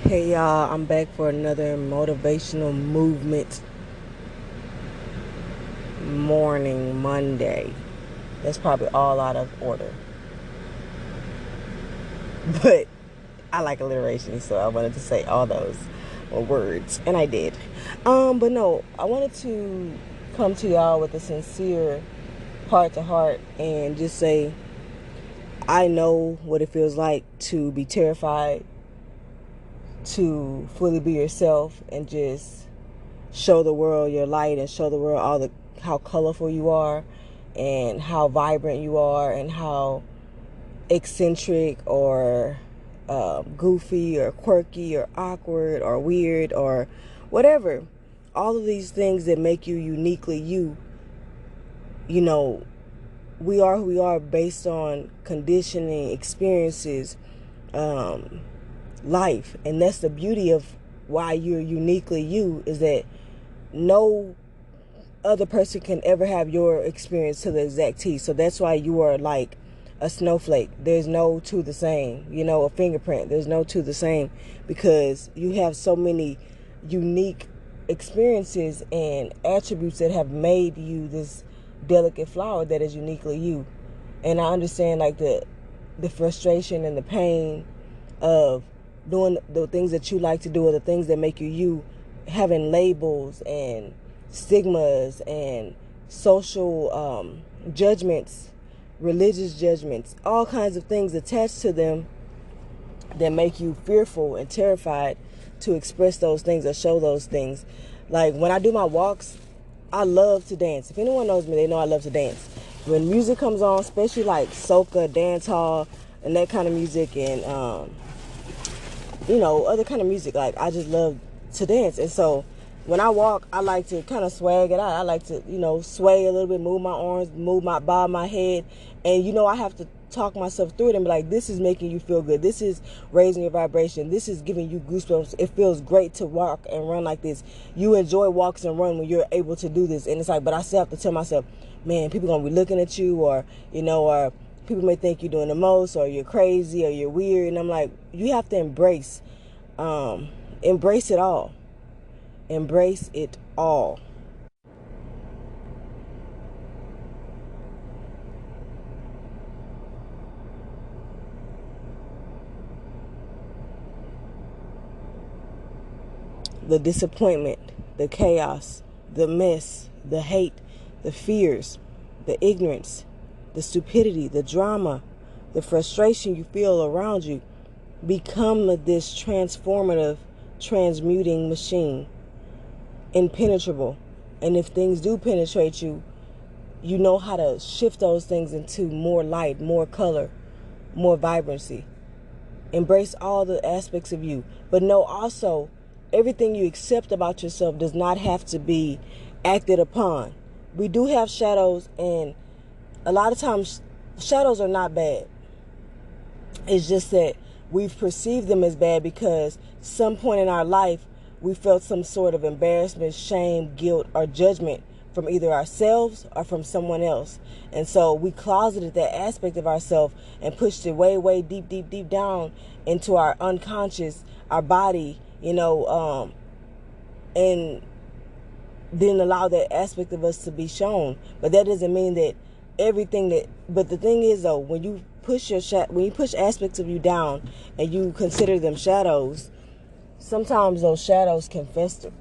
Hey y'all, I'm back for another motivational movement morning Monday. That's probably all out of order. But I like alliteration, so I wanted to say all those words, and I did. But no, I wanted to come to y'all with a sincere heart to heart and just say I know what it feels like to be terrified, to fully be yourself and just show the world your light and show the world how colorful you are and how vibrant you are and how eccentric or goofy or quirky or awkward or weird or whatever. All of these things that make you uniquely you, we are who we are based on conditioning, experiences, life. And that's the beauty of why you're uniquely you, is that no other person can ever have your experience to the exact T. So that's why you are like a snowflake. There's no two the same. A fingerprint. There's no two the same, because you have so many unique experiences and attributes that have made you this delicate flower that is uniquely you. And I understand like the frustration and the pain of doing the things that you like to do, or the things that make you you, having labels and stigmas and social judgments, religious judgments, all kinds of things attached to them that make you fearful and terrified to express those things or show those things. Like when I do my walks, I love to dance. If anyone knows me, they know I love to dance. When music comes on, especially like soca, dance hall, and that kind of music, and other kind of music, like I just love to dance. And so when I walk, I like to kind of swag it out. I like to, sway a little bit, move my arms, bob my head. And, I have to talk myself through it and be like, this is making you feel good. This is raising your vibration. This is giving you goosebumps. It feels great to walk and run like this. You enjoy walks and run when you're able to do this. And it's like, but I still have to tell myself, man, people going to be looking at you, or people may think you're doing the most, or you're crazy, or you're weird. And I'm like, you have to embrace it all. Embrace it all. The disappointment, the chaos, the mess, the hate, the fears, the ignorance, the stupidity, the drama, the frustration you feel around you become this transformative, transmuting machine, impenetrable. And if things do penetrate you, you know how to shift those things into more light, more color, more vibrancy. Embrace all the aspects of you, but know also everything you accept about yourself does not have to be acted upon. We do have shadows, and a lot of times shadows are not bad. It's just that we've perceived them as bad because some point in our life we felt some sort of embarrassment, shame, guilt, or judgment from either ourselves or from someone else. And so we closeted that aspect of ourselves and pushed it way, way deep, deep, deep down into our unconscious, our body, and didn't allow that aspect of us to be shown. But that doesn't mean that but the thing is though, when you push aspects of you down and you consider them shadows, sometimes those shadows can fester.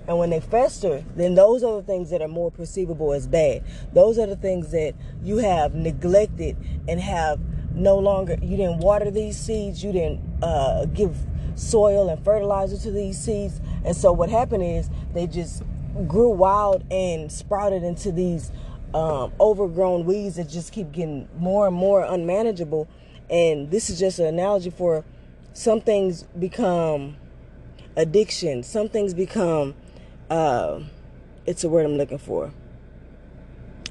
And when they fester, then those are the things that are more perceivable as bad. Those are the things that you have neglected and have no longer, you didn't water these seeds, you didn't give soil and fertilizer to these seeds. And so what happened is they just grew wild and sprouted into these overgrown weeds that just keep getting more and more unmanageable. And this is just an analogy for some things become addiction. Some things become, it's a word I'm looking for,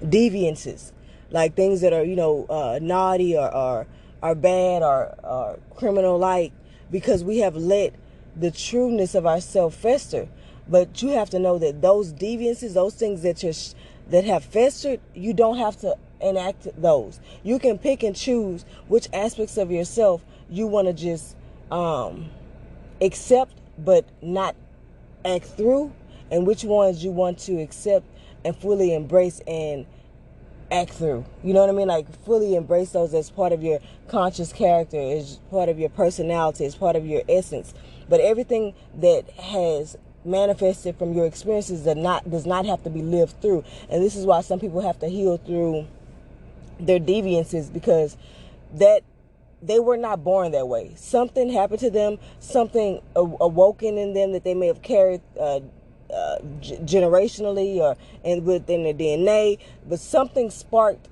deviances. Like things that are, naughty or bad or criminal-like, because we have let the trueness of ourselves fester. But you have to know that those deviances, those things that have festered, you don't have to enact those. You can pick and choose which aspects of yourself you want to just accept but not act through, and which ones you want to accept and fully embrace and act through. You know what I mean? Like, fully embrace those as part of your conscious character, as part of your personality, as part of your essence. But everything that has manifested from your experiences does not have to be lived through. And this is why some people have to heal through their deviances, because that they were not born that way. Something happened to them, something awoken in them that they may have carried generationally or within their DNA, but something sparked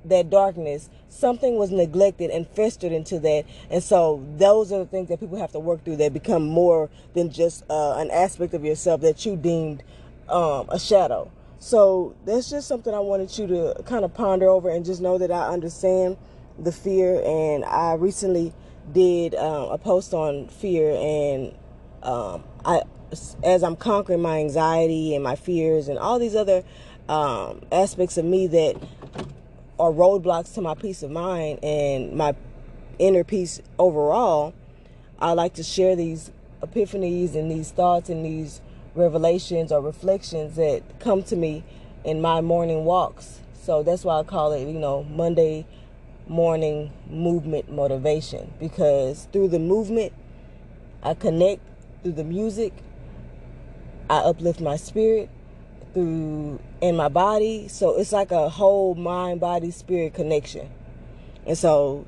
that darkness. Something was neglected and festered into that, and so those are the things that people have to work through, that become more than just an aspect of yourself that you deemed a shadow. So that's just something I wanted you to kind of ponder over, and just know that I understand the fear. And I recently did a post on fear, and as I'm conquering my anxiety and my fears and all these other aspects of me that are roadblocks to my peace of mind and my inner peace overall, I like to share these epiphanies and these thoughts and these revelations or reflections that come to me in my morning walks. So that's why I call it, Monday morning movement motivation, because through the movement, I connect. Through the music, I uplift my spirit in my body. So it's like a whole mind, body, spirit connection. And so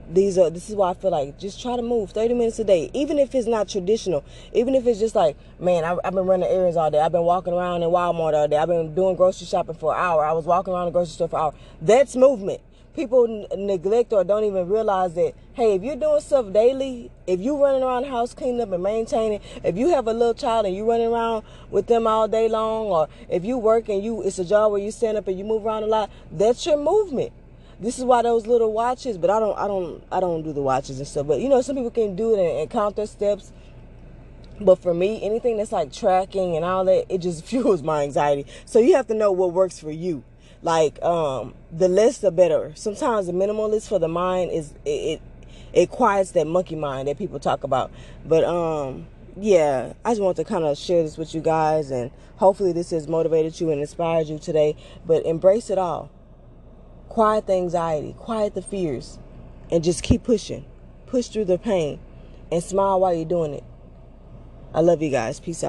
this is why I feel like just try to move 30 minutes a day, even if it's not traditional, even if it's just like, man, I've been running errands all day. I've been walking around in Walmart all day. I've been doing grocery shopping for an hour. I was walking around the grocery store for an hour. That's movement. People neglect or don't even realize that, hey, if you're doing stuff daily, if you're running around the house cleaning up and maintaining, if you have a little child and you running around with them all day long, or if you work and it's a job where you stand up and you move around a lot, that's your movement. This is why those little watches, but I don't do the watches and stuff. But some people can do it and count their steps. But for me, anything that's like tracking and all that, it just fuels my anxiety. So you have to know what works for you. Like, the less the better. Sometimes the minimalist for the mind is it quiets that monkey mind that people talk about. But yeah, I just want to kind of share this with you guys, and hopefully this has motivated you and inspired you today. But embrace it all. Quiet the anxiety, quiet the fears, and just keep pushing. Push through the pain and smile while you're doing it. I love you guys. Peace out.